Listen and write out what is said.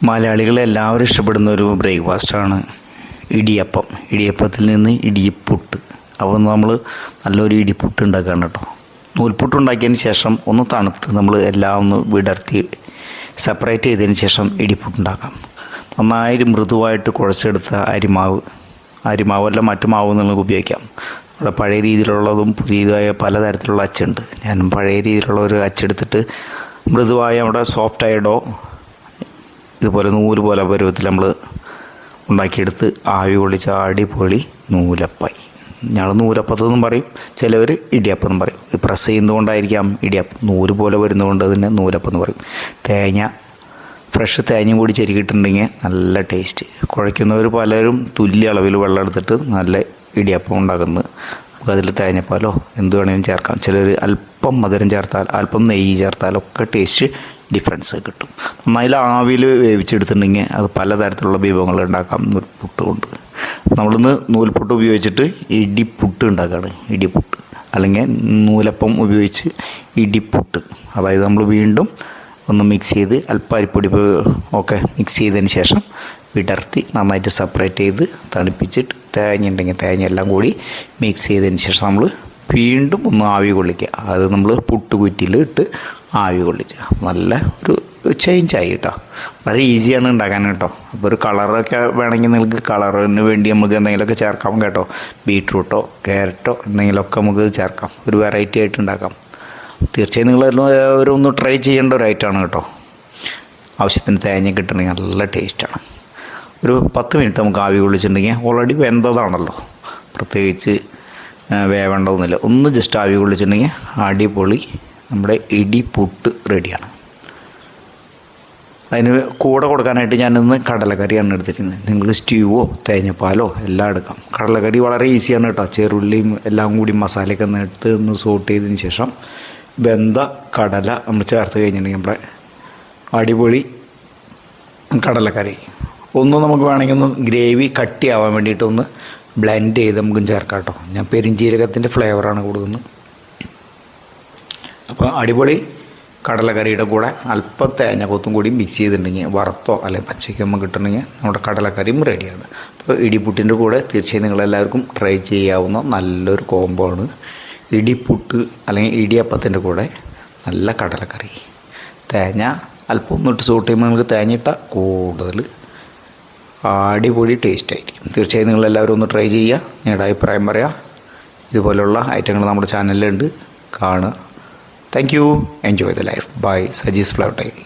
മലയാളികൾ എല്ലാവരും ഇഷ്ടപ്പെടുന്ന ഒരു ബ്രേക്ക്ഫാസ്റ്റാണ് ഇടിയപ്പം. ഇടിയപ്പത്തിൽ നിന്ന് ഇടിയപ്പുട്ട്. അപ്പോൾ നമ്മൾ നല്ലൊരു ഇടിപ്പുട്ട് ഉണ്ടാക്കുകയാണ് കേട്ടോ. നൂൽപുട്ട് ഉണ്ടാക്കിയതിന് ശേഷം ഒന്ന് തണുത്ത് നമ്മൾ എല്ലാം ഒന്ന് വിടർത്തി സെപ്പറേറ്റ് ചെയ്തതിന് ശേഷം ഇടിപ്പുട്ട് ഉണ്ടാക്കാം. നന്നായിട്ട് മൃദുവായിട്ട് കുഴച്ചെടുത്ത അരിമാവല്ല മറ്റു മാവ് നിങ്ങൾക്ക് ഉപയോഗിക്കാം. ഇവിടെ പഴയ രീതിയിലുള്ളതും പുതിയതായ പലതരത്തിലുള്ള അച്ചുണ്ട്. ഞാൻ പഴയ രീതിയിലുള്ള ഒരു അച്ചെടുത്തിട്ട് മൃദുവായ നമ്മുടെ സോഫ്റ്റായ ഡോ ഇതുപോലെ നൂല് പോലെ പരുവത്തിൽ നമ്മൾ ഉണ്ടാക്കിയെടുത്ത് ആവി കൊള്ളിച്ച അടിപൊളി നൂലപ്പായി. ഞങ്ങൾ നൂലപ്പത്തെന്നും പറയും, ചിലവർ ഇടിയപ്പം എന്നും പറയും. പ്രസ് ചെയ്യുന്നതുകൊണ്ടായിരിക്കാം ഇടിയപ്പം. നൂല് പോലെ വരുന്നതുകൊണ്ട് തന്നെ നൂലപ്പം എന്ന് പറയും. ഫ്രഷ് തേങ്ങയും കൂടി ചെരുകിയിട്ടുണ്ടെങ്കിൽ നല്ല ടേസ്റ്റ്. കുഴയ്ക്കുന്നവർ പലരും തുല്യ അളവിൽ വെള്ളം എടുത്തിട്ട് നല്ല ഇടിയപ്പം ഉണ്ടാക്കുന്നത്. നമുക്കതിൽ തേങ്ങപ്പാലോ എന്ത് വേണമെങ്കിലും ചേർക്കാം. ചിലർ അല്പം മധുരം ചേർത്താൽ അല്പം നെയ്യ് ചേർത്താലൊക്കെ ടേസ്റ്റ് ഡിഫറൻസ് കിട്ടും. നന്നായി ആവിയിൽ വേവിച്ചെടുത്തിട്ടുണ്ടെങ്കിൽ അത് പലതരത്തിലുള്ള വിഭവങ്ങൾ ഉണ്ടാക്കാം നൂൽപുട്ട് കൊണ്ട്. നമ്മളിന്ന് നൂൽപുട്ട് ഉപയോഗിച്ചിട്ട് ഇടിപ്പുട്ട് ഉണ്ടാക്കുകയാണ്. ഇടിപ്പുട്ട് അല്ലെങ്കിൽ നൂലപ്പം ഉപയോഗിച്ച് ഇടിപ്പുട്ട്. അതായത് നമ്മൾ വീണ്ടും ഒന്ന് മിക്സ് ചെയ്ത് അല്പം അരിപ്പൊടി ഒക്കെ മിക്സ് ചെയ്തതിന് ശേഷം വിടർത്തി നന്നായിട്ട് സെപ്പറേറ്റ് ചെയ്ത് തണുപ്പിച്ചിട്ട് തേങ്ങ ഉണ്ടെങ്കിൽ തേങ്ങ എല്ലാം കൂടി മിക്സ് ചെയ്തതിന് ശേഷം നമ്മൾ വീണ്ടും ഒന്ന് ആവി കൊള്ളിക്കുക. അത് നമ്മൾ പുട്ടുകുറ്റിയിൽ ഇട്ട് ആവി കൊള്ളിക്കുക. നല്ല ഒരു ചേഞ്ചായി കേട്ടോ. വളരെ ഈസിയാണ് ഉണ്ടാക്കാൻ കേട്ടോ. അപ്പോൾ ഒരു കളറൊക്കെ വേണമെങ്കിൽ നിങ്ങൾക്ക് കളറിന് വേണ്ടി നമുക്ക് എന്തെങ്കിലുമൊക്കെ ചേർക്കാം കേട്ടോ. ബീട്രൂട്ടോ ക്യാരറ്റോ എന്തെങ്കിലുമൊക്കെ നമുക്ക് ചേർക്കാം. ഒരു വെറൈറ്റി ആയിട്ട് ഉണ്ടാക്കാം. തീർച്ചയായും നിങ്ങളെല്ലാവരും ഒന്ന് ട്രൈ ചെയ്യേണ്ട ഒരു ഐറ്റമാണ് കേട്ടോ. ആവശ്യത്തിന് തേങ്ങ കിട്ടണമെങ്കിൽ നല്ല ടേസ്റ്റാണ്. ഒരു 10 മിനിറ്റ് നമുക്ക് ആവി കൊള്ളിച്ചിട്ടുണ്ടെങ്കിൽ ഓൾറെഡി വെന്തതാണല്ലോ, പ്രത്യേകിച്ച് വേവേണ്ടതൊന്നുമില്ല. ഒന്ന് ജസ്റ്റ് ആവി കൊള്ളിച്ചിട്ടുണ്ടെങ്കിൽ അടിപൊളി നമ്മുടെ ഇടിപ്പുട്ട് റെഡിയാണ്. അതിന് കൂടെ കൊടുക്കാനായിട്ട് ഞാനിന്ന് കടലക്കറിയാണ് എടുത്തിരിക്കുന്നത്. നിങ്ങൾക്ക് സ്റ്റ്യൂവോ തേങ്ങപ്പാലോ എല്ലാം എടുക്കാം. കടലക്കറി വളരെ ഈസിയാണ് കേട്ടോ. ചെറുള്ളിയും എല്ലാം കൂടി മസാലയൊക്കെ എടുത്ത് ഒന്ന് സോട്ട് ചെയ്തതിന് ശേഷം വെന്ത കടല നമ്മൾ ചേർത്ത് കഴിഞ്ഞിട്ടുണ്ടെങ്കിൽ നമ്മുടെ അടിപൊളി കടലക്കറി. ഒന്ന് നമുക്ക് വേണമെങ്കിൽ ഒന്ന് ഗ്രേവി കട്ടിയാവാൻ വേണ്ടിയിട്ടൊന്ന് ബ്ലെൻഡ് ചെയ്ത് നമുക്കും ചേർക്കാം കേട്ടോ. ഞാൻ പെരിഞ്ജീരകത്തിൻ്റെ ഫ്ലേവറാണ് കൊടുക്കുന്നത്. അപ്പോൾ അടിപൊളി കടലക്കറിയുടെ കൂടെ അല്പം തേങ്ങ കൊത്തും കൂടി മിക്സ് ചെയ്തിട്ടുണ്ടെങ്കിൽ വറുത്തോ അല്ലെങ്കിൽ പച്ചയ്ക്കോ നമുക്ക് കിട്ടണമെങ്കിൽ നമ്മുടെ കടലക്കറിയും റെഡിയാണ്. അപ്പോൾ ഇടിപ്പുട്ടിൻ്റെ കൂടെ തീർച്ചയായും നിങ്ങളെല്ലാവർക്കും ട്രൈ ചെയ്യാവുന്ന നല്ലൊരു കോംബോ ആണ്. ഇടിപ്പുട്ട് അല്ലെങ്കിൽ ഇടിയപ്പത്തിൻ്റെ കൂടെ നല്ല കടലക്കറി. തേങ്ങ അല്പം ഒന്നിട്ട് സൂട്ട് ചെയ്യുമ്പോൾ നമുക്ക് തേങ്ങ ഇട്ടാൽ കൂടുതൽ അടിപൊളി ടേസ്റ്റ് ആയിരിക്കും. തീർച്ചയായും നിങ്ങളെല്ലാവരും ഒന്ന് ട്രൈ ചെയ്യുക. നിങ്ങളുടെ അഭിപ്രായം പറയുക. ഇതുപോലുള്ള ഐറ്റങ്ങൾ നമ്മുടെ ചാനലിലുണ്ട്, കാണുക. Thank you. Enjoy the life. Bye Sajees flower tile.